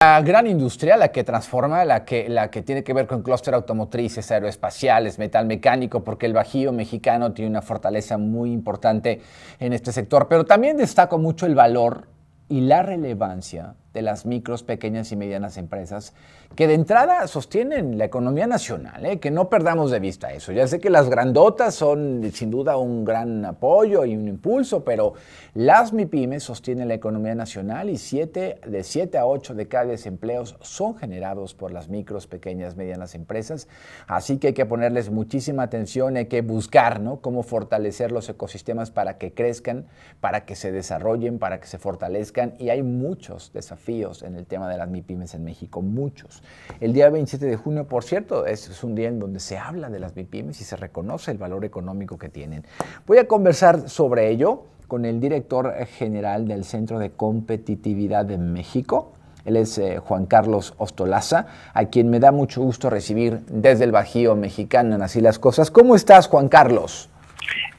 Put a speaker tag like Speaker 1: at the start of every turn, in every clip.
Speaker 1: La gran industria, la que transforma, la que tiene que ver con clúster automotrices, aeroespaciales, metal mecánico, porque el Bajío mexicano tiene una fortaleza muy importante en este sector, pero también destaco mucho el valor y la relevancia de las micros, pequeñas y medianas empresas que de entrada sostienen la economía nacional, que no perdamos de vista eso. Ya sé que las grandotas son sin duda un gran apoyo y un impulso, pero las MIPYMES sostienen la economía nacional y de 7 a 8 de cada 10 empleos son generados por las micros, pequeñas, medianas empresas. Así que hay que ponerles muchísima atención, hay que buscar, ¿no?, cómo fortalecer los ecosistemas para que crezcan, para que se desarrollen, para que se fortalezcan, y hay muchos desafíos en el tema de las MIPYMES en México, muchos. El día 27 de junio, por cierto, es un día en donde se habla de las MIPYMES y se reconoce el valor económico que tienen. Voy a conversar sobre ello con el director general del Centro de Competitividad de México. Él es Juan Carlos Ostolaza, a quien me da mucho gusto recibir desde el Bajío mexicano en Así las Cosas. ¿Cómo estás, Juan Carlos?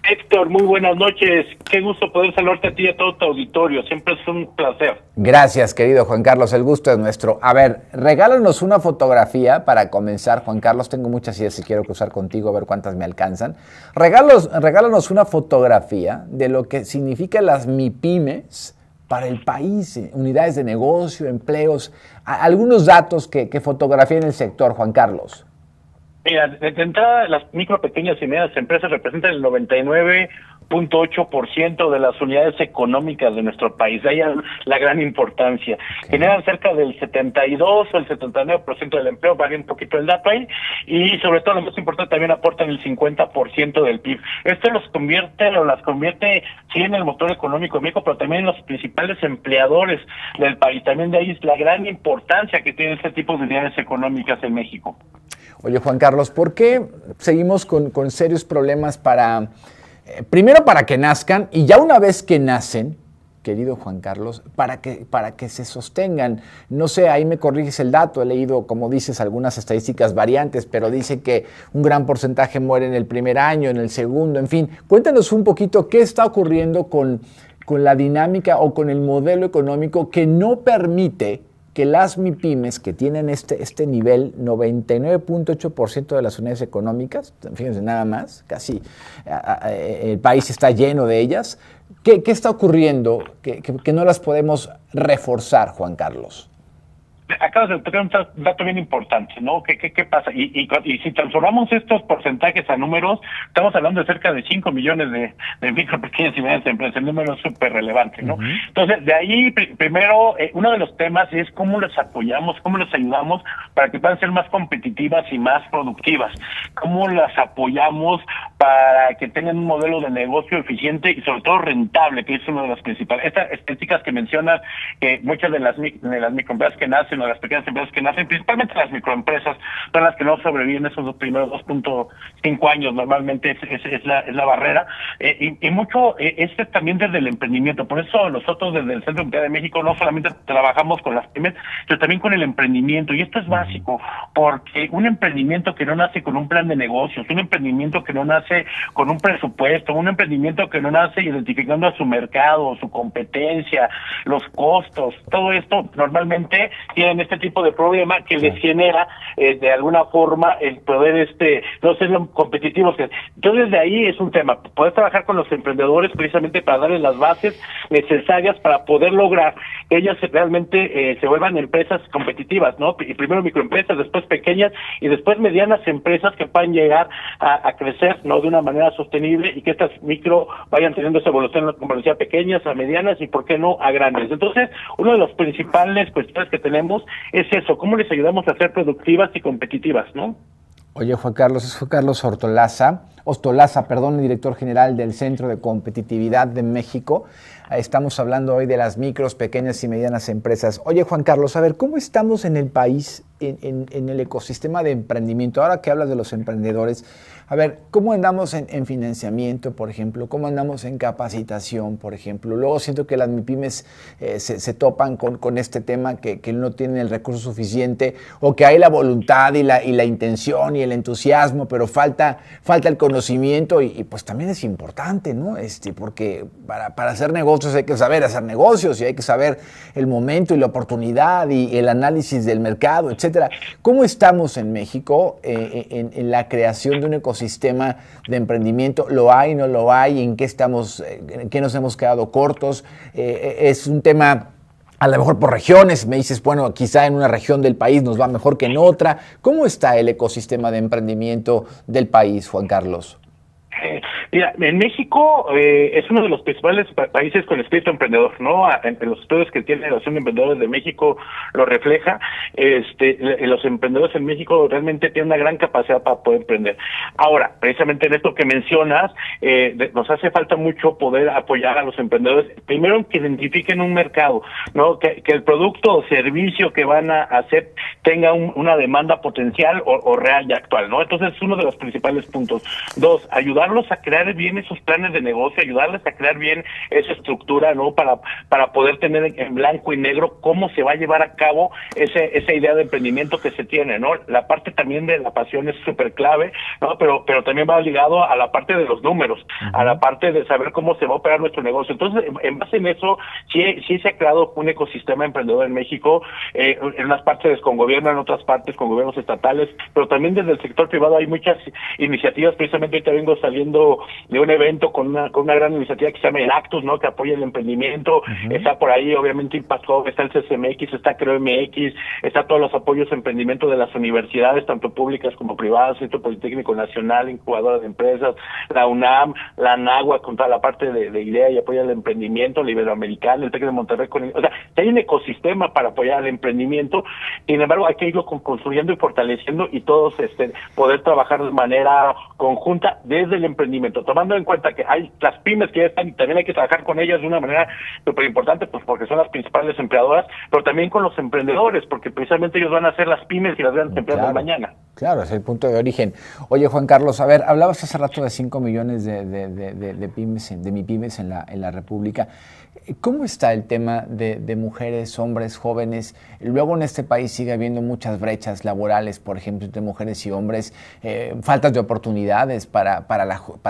Speaker 2: Héctor, muy buenas noches. Qué gusto poder saludarte a ti y a todo tu auditorio. Siempre es un placer.
Speaker 1: Gracias, querido Juan Carlos. El gusto es nuestro. A ver, regálanos una fotografía para comenzar, Juan Carlos. Tengo muchas ideas y quiero cruzar contigo a ver cuántas me alcanzan. Regálanos una fotografía de lo que significan las MIPYMES para el país, unidades de negocio, empleos. Algunos datos que fotografían el sector, Juan Carlos.
Speaker 2: Mira, de entrada, las micro, pequeñas y medianas empresas representan el 99.8% de las unidades económicas de nuestro país. De ahí la gran importancia. Okay. Generan cerca del 72 o el 79% del empleo, varía un poquito el dato ahí, y sobre todo lo más importante, también aportan el 50% del PIB. Esto las convierte, sí, en el motor económico de México, pero también en los principales empleadores del país. También de ahí es la gran importancia que tiene este tipo de unidades económicas en México.
Speaker 1: Oye, Juan Carlos, ¿por qué seguimos con serios problemas primero para que nazcan, y ya una vez que nacen, querido Juan Carlos, para que se sostengan? No sé, ahí me corriges el dato, he leído, como dices, algunas estadísticas variantes, pero dice que un gran porcentaje muere en el primer año, en el segundo, en fin. Cuéntanos un poquito qué está ocurriendo con la dinámica o con el modelo económico que no permite que las MIPYMES, que tienen este nivel, 99.8% de las unidades económicas, fíjense nada más, casi el país está lleno de ellas. ¿Qué está ocurriendo que no las podemos reforzar, Juan Carlos?
Speaker 2: Acabas de tener un dato bien importante, ¿no? ¿Qué pasa? Y si transformamos estos porcentajes a números, estamos hablando de cerca de 5 millones de micro, pequeñas y medianas empresas. El número es súper relevante, ¿no? Uh-huh. Entonces, de ahí, primero, uno de los temas es cómo les apoyamos, cómo les ayudamos para que puedan ser más competitivas y más productivas. Cómo las apoyamos para que tengan un modelo de negocio eficiente y sobre todo rentable, que es uno de los principales. Estas estadísticas que mencionas, que muchas de las microempresas que nacen, o las pequeñas empresas que nacen, principalmente las microempresas, son las que no sobreviven esos dos primeros 2.5 años, normalmente es la barrera, y mucho también desde el emprendimiento. Por eso nosotros desde el Centro de Competitividad de México no solamente trabajamos con las pymes, sino también con el emprendimiento, y esto es básico, porque un emprendimiento que no nace con un plan de negocios, un emprendimiento que no nace con un presupuesto, un emprendimiento que no nace identificando a su mercado, su competencia, los costos, todo esto normalmente tienen este tipo de problema que les genera de alguna forma el poder no ser competitivos. Entonces de ahí es un tema, poder trabajar con los emprendedores precisamente para darles las bases necesarias para poder lograr que ellas realmente se vuelvan empresas competitivas, ¿no? Y primero microempresas, después pequeñas y después medianas empresas que puedan llegar a crecer, ¿no?, de una manera sostenible, y que estas micro vayan teniendo esa evolución, como decía, pequeñas a medianas y por qué no a grandes. Entonces, uno de los principales cuestiones que tenemos es eso, cómo les ayudamos a ser productivas y competitivas, ¿no?
Speaker 1: Oye, Juan Carlos, es Juan Carlos Ostolaza, el director general del Centro de Competitividad de México. Estamos hablando hoy de las micros, pequeñas y medianas empresas. Oye, Juan Carlos, a ver, ¿cómo estamos en el país en el ecosistema de emprendimiento, ahora que hablas de los emprendedores, a ver, ¿cómo andamos en financiamiento, por ejemplo? ¿Cómo andamos en capacitación, por ejemplo? Luego siento que las MIPYMES se topan con este tema que no tienen el recurso suficiente, o que hay la voluntad y la intención y el entusiasmo, pero falta el conocimiento y pues también es importante, ¿no? Porque para hacer negocios hay que saber hacer negocios y hay que saber el momento y la oportunidad y el análisis del mercado, etcétera. ¿Cómo estamos en México en la creación de un ecosistema de emprendimiento? ¿Lo hay, no lo hay? ¿En qué estamos, en qué nos hemos quedado cortos? Es un tema a lo mejor por regiones, me dices, bueno, quizá en una región del país nos va mejor que en otra. ¿Cómo está el ecosistema de emprendimiento del país, Juan Carlos?
Speaker 2: Mira, en México es uno de los principales países con espíritu emprendedor, ¿no? Entre los estudios que tiene la Asociación de Emprendedores de México lo refleja. Los emprendedores en México realmente tienen una gran capacidad para poder emprender. Ahora, precisamente en esto que mencionas, nos hace falta mucho poder apoyar a los emprendedores. Primero, que identifiquen un mercado, ¿no? Que el producto o servicio que van a hacer tenga una demanda potencial o real y actual, ¿no? Entonces, es uno de los principales puntos. Dos, ayudarlos a crear bien esos planes de negocio, ayudarles a crear bien esa estructura, ¿no? Para poder tener en blanco y negro cómo se va a llevar a cabo esa idea de emprendimiento que se tiene, ¿no? La parte también de la pasión es súper clave, ¿no? Pero también va ligado a la parte de los números, a la parte de saber cómo se va a operar nuestro negocio. Entonces, en base en eso, sí se ha creado un ecosistema emprendedor en México, en unas partes con gobierno, en otras partes con gobiernos estatales, pero también desde el sector privado hay muchas iniciativas. Precisamente ahorita vengo saliendo de un evento con una gran iniciativa que se llama el Actus, ¿no? Que apoya el emprendimiento. Está por ahí, obviamente, Impact Hub, está el CCMX, está Creo MX, está todos los apoyos a emprendimiento de las universidades, tanto públicas como privadas, Centro Politécnico Nacional, Incubadora de Empresas, la UNAM, la NAGUA, con toda la parte de idea y apoya al emprendimiento, la Iberoamericana, el TEC de Monterrey, o sea, hay un ecosistema para apoyar al emprendimiento. Sin embargo, hay que irlo construyendo y fortaleciendo y todos poder trabajar de manera conjunta desde el emprendimiento, tomando en cuenta que hay las pymes que ya están y también hay que trabajar con ellas de una manera súper importante, pues porque son las principales empleadoras, pero también con los emprendedores, porque precisamente ellos van a ser las pymes y las grandes empresas de mañana.
Speaker 1: Claro, es el punto de origen. Oye, Juan Carlos, a ver, hablabas hace rato de 5 millones de pymes, de MIPYMES en la República. ¿Cómo está el tema de mujeres, hombres, jóvenes? Luego en este país sigue habiendo muchas brechas laborales, por ejemplo, entre mujeres y hombres, faltas de oportunidades para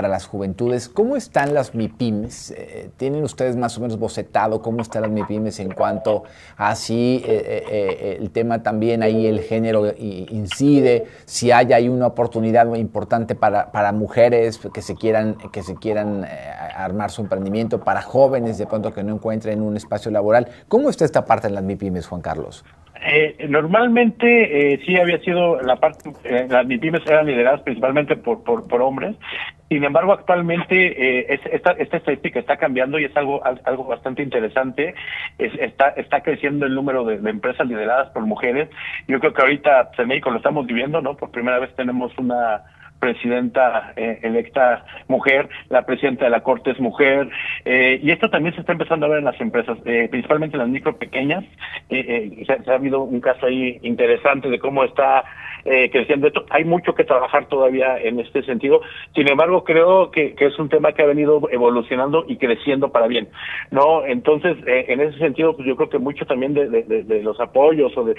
Speaker 1: las juventudes. ¿Cómo están las MIPYMES? ¿Tienen ustedes más o menos bocetado cómo están las MIPYMES en cuanto a si el tema también ahí, el género incide, si hay ahí una oportunidad muy importante para mujeres que se quieran armar su emprendimiento, para jóvenes de pronto que no encuentren un espacio laboral? ¿Cómo está esta parte en las MIPYMES, Juan Carlos?
Speaker 2: Normalmente sí había sido la parte, las MIPYMES eran lideradas principalmente por hombres. Sin embargo, actualmente esta estadística está cambiando y es algo bastante interesante. Está creciendo el número de empresas lideradas por mujeres. Yo creo que ahorita en México lo estamos viviendo, ¿no? Por primera vez tenemos una presidenta electa mujer, la presidenta de la Corte es mujer, y esto también se está empezando a ver en las empresas, principalmente en las micro pequeñas. Se ha habido un caso ahí interesante de cómo está creciendo esto. Hay mucho que trabajar todavía en este sentido. Sin embargo, creo que es un tema que ha venido evolucionando y creciendo para bien, ¿no? Entonces, en ese sentido, pues yo creo que mucho también de los apoyos o de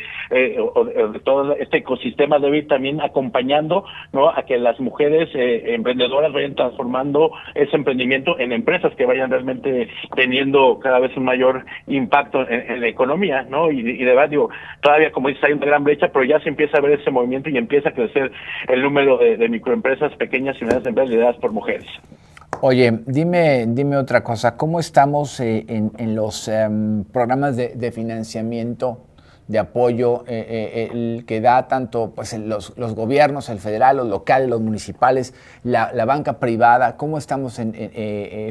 Speaker 2: todo este ecosistema debe ir también acompañando, ¿no? A que las mujeres emprendedoras vayan transformando ese emprendimiento en empresas que vayan realmente teniendo cada vez un mayor impacto en la economía, ¿no? Y de verdad, digo, todavía, como dices, hay una gran brecha, pero ya se empieza a ver ese movimiento y empieza a crecer el número de microempresas pequeñas y medianas empresas lideradas por mujeres.
Speaker 1: Oye, dime otra cosa. ¿Cómo estamos en los programas de financiamiento, de apoyo, el que da tanto pues los gobiernos, el federal, los locales, los municipales, la banca privada? ¿Cómo estamos,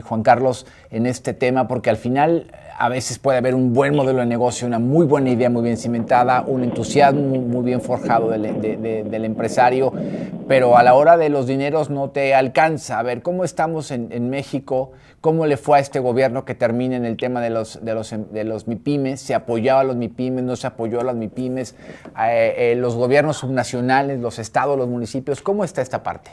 Speaker 1: Juan Carlos, en este tema? Porque al final a veces puede haber un buen modelo de negocio, una muy buena idea, muy bien cimentada, un entusiasmo muy bien forjado del empresario, pero a la hora de los dineros no te alcanza. A ver, ¿cómo estamos en México? ¿Cómo le fue a este gobierno que termina en el tema de los MIPYMES? ¿Se apoyaba a los MIPYMES? ¿No se apoyaba apoyó a las MIPYMES, los gobiernos subnacionales, los estados, los municipios? ¿Cómo está esta parte?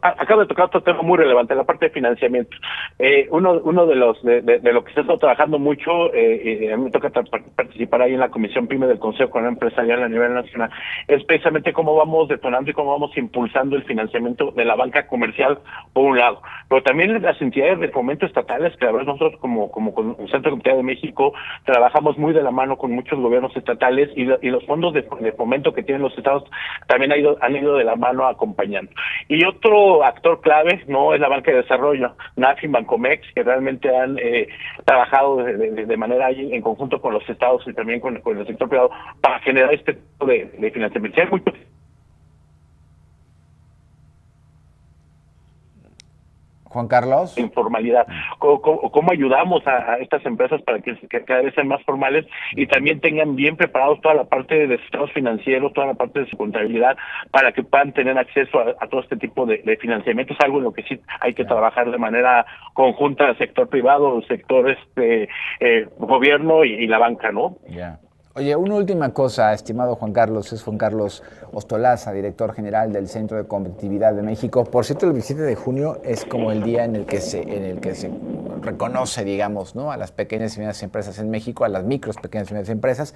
Speaker 2: Acabo de tocar otro tema muy relevante, la parte de financiamiento. Uno de los de lo que se está trabajando mucho, a mí me toca participar ahí en la Comisión PYME del Consejo Económico Empresarial a nivel nacional, es precisamente cómo vamos detonando y cómo vamos impulsando el financiamiento de la banca comercial por un lado, pero también las entidades de fomento estatales, que a ver, nosotros como Centro Comunitario de México trabajamos muy de la mano con muchos gobiernos estatales y los fondos de fomento que tienen los estados también han ido de la mano acompañando. Y otro actor clave no es la banca de desarrollo, NAFIN, Bancomex, que realmente han trabajado de manera ahí en conjunto con los estados y también con el sector privado para generar este tipo de financiamiento. Hay mucho
Speaker 1: Juan Carlos.
Speaker 2: Informalidad. ¿Cómo ayudamos a estas empresas para que cada vez sean más formales y también tengan bien preparados toda la parte de estados financieros, toda la parte de su contabilidad, para que puedan tener acceso a todo este tipo de financiamiento? Es algo en lo que sí hay que trabajar de manera conjunta, el sector privado, el sector gobierno y la banca, ¿no?
Speaker 1: Ya. Oye, una última cosa, estimado Juan Carlos, es Juan Carlos Ostolaza, director general del Centro de Competitividad de México. Por cierto, el 27 de junio es como el día en el que se reconoce, digamos, ¿no?, a las pequeñas y medianas empresas en México, a las micros, pequeñas y medianas empresas.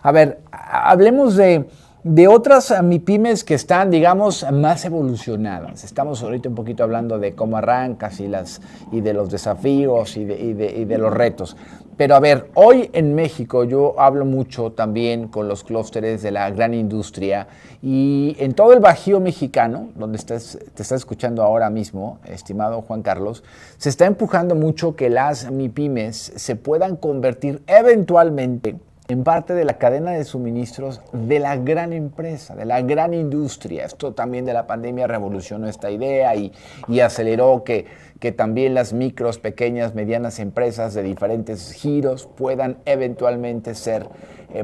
Speaker 1: A ver, hablemos de otras MIPYMES que están, digamos, más evolucionadas. Estamos ahorita un poquito hablando de cómo arrancas y de los desafíos y de los retos. Pero a ver, hoy en México yo hablo mucho también con los clústeres de la gran industria y en todo el Bajío mexicano, donde te estás escuchando ahora mismo, estimado Juan Carlos, se está empujando mucho que las MIPYMES se puedan convertir eventualmente en parte de la cadena de suministros de la gran empresa, de la gran industria. Esto también de la pandemia revolucionó esta idea y aceleró que también las micros, pequeñas, medianas empresas de diferentes giros puedan eventualmente ser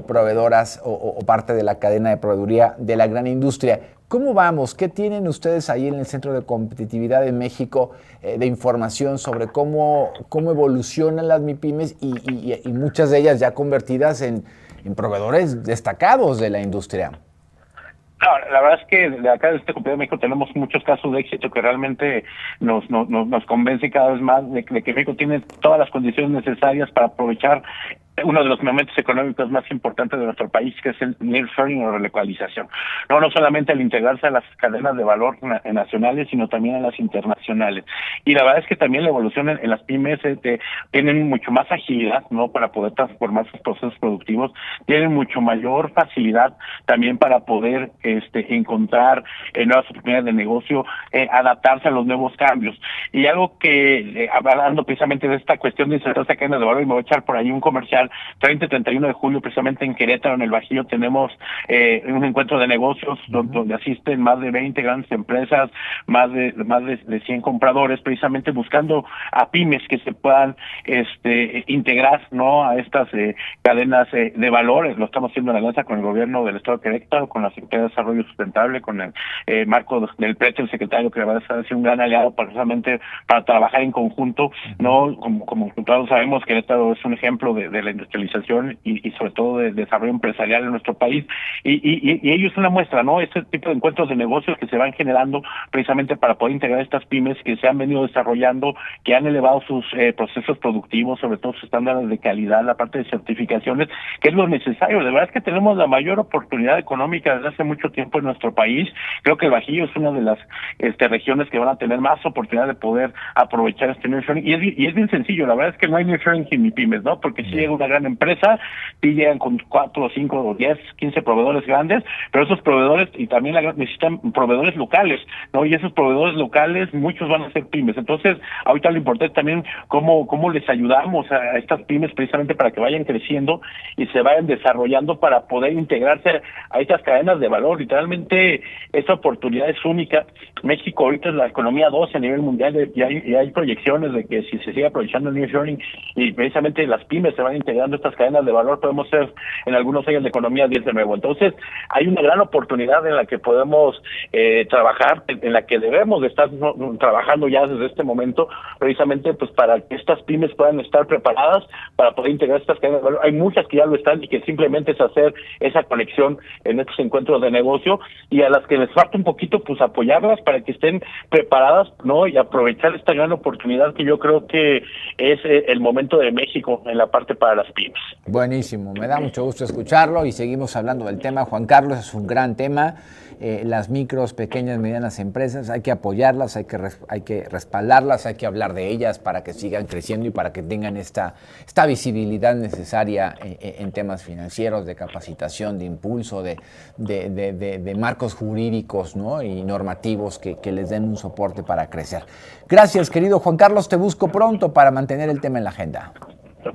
Speaker 1: proveedoras o parte de la cadena de proveeduría de la gran industria. ¿Cómo vamos? ¿Qué tienen ustedes ahí en el Centro de Competitividad de México de información sobre cómo evolucionan las MIPYMES y muchas de ellas ya convertidas en proveedores destacados de la industria?
Speaker 2: No, la verdad es que de acá de este Comunidad de México tenemos muchos casos de éxito que realmente nos convence cada vez más de que México tiene todas las condiciones necesarias para aprovechar uno de los momentos económicos más importantes de nuestro país, que es el nearshoring o relocalización. No solamente al integrarse a las cadenas de valor nacionales, sino también a las internacionales. Y la verdad es que también la evolución en las pymes tienen mucho más agilidad, ¿no?, para poder transformar sus procesos productivos, tienen mucho mayor facilidad también para poder encontrar nuevas oportunidades de negocio, adaptarse a los nuevos cambios. Y algo que, hablando precisamente de esta cuestión de insertarse a cadenas de valor, y me voy a echar por ahí un comercial, 30 y 31 de julio, precisamente en Querétaro, en el Bajío, tenemos un encuentro de negocios donde asisten más de 20 grandes empresas, más de 100 compradores, precisamente buscando a pymes que se puedan integrar, ¿no?, a estas cadenas de valores. Lo estamos haciendo en alianza con el gobierno del Estado de Querétaro, con la Secretaría de Desarrollo Sustentable, con el Marco del PRET, el secretario, que va a ser un gran aliado precisamente para trabajar en conjunto, ¿no? Como todos sabemos, Querétaro es un ejemplo de la industrialización y sobre todo de desarrollo empresarial en nuestro país, y ello es una muestra, ¿no?, este tipo de encuentros de negocios que se van generando precisamente para poder integrar estas pymes que se han venido desarrollando, que han elevado sus procesos productivos, sobre todo sus estándares de calidad, la parte de certificaciones, que es lo necesario. De verdad es que tenemos la mayor oportunidad económica desde hace mucho tiempo en nuestro país. Creo que el Bajío es una de las regiones que van a tener más oportunidad de poder aprovechar este nearshoring, y es bien sencillo. La verdad es que no hay nearshoring sin MIPYMES, ¿no?, porque si llega una gran empresa, sí llegan con 4, 5, 10, 15 proveedores grandes, pero esos proveedores y también necesitan proveedores locales, ¿no?, y esos proveedores locales, muchos van a ser pymes. Entonces, ahorita lo importante es también cómo les ayudamos a estas pymes precisamente para que vayan creciendo y se vayan desarrollando para poder integrarse a estas cadenas de valor. Literalmente, esta oportunidad es única. México ahorita es la economía 12 a nivel mundial y hay proyecciones de que si se sigue aprovechando el nearshoring y precisamente las pymes se van a integrar integrando estas cadenas de valor, podemos ser en algunos años de economía 10 de nuevo. Entonces, hay una gran oportunidad en la que podemos trabajar, en la que debemos de estar trabajando ya desde este momento, precisamente pues para que estas pymes puedan estar preparadas para poder integrar estas cadenas de valor. Hay muchas que ya lo están y que simplemente es hacer esa conexión en estos encuentros de negocio, y a las que les falta un poquito, pues apoyarlas para que estén preparadas, ¿no? Y aprovechar esta gran oportunidad que yo creo que es el momento de México en la parte para las pymes.
Speaker 1: Buenísimo, me da mucho gusto escucharlo y seguimos hablando del tema. Juan Carlos, es un gran tema. Las micros, pequeñas, medianas empresas, hay que apoyarlas, hay que respaldarlas, hay que hablar de ellas para que sigan creciendo y para que tengan esta visibilidad necesaria en temas financieros, de capacitación, de impulso, de marcos jurídicos, ¿no? Y normativos que les den un soporte para crecer. Gracias, querido Juan Carlos, te busco pronto para mantener el tema en la agenda.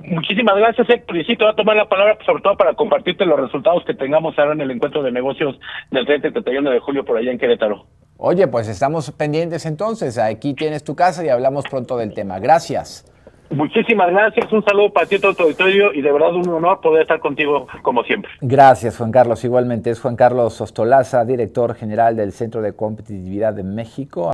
Speaker 2: Muchísimas gracias, Héctor. Y sí, te voy a tomar la palabra, sobre todo para compartirte los resultados que tengamos ahora en el encuentro de negocios del 30 y 31 de julio por allá en Querétaro.
Speaker 1: Oye, pues estamos pendientes entonces. Aquí tienes tu casa y hablamos pronto del tema. Gracias.
Speaker 2: Muchísimas gracias. Un saludo para ti, todo tu auditorio, y de verdad un honor poder estar contigo como siempre.
Speaker 1: Gracias, Juan Carlos. Igualmente es Juan Carlos Ostolaza, director general del Centro de Competitividad de México.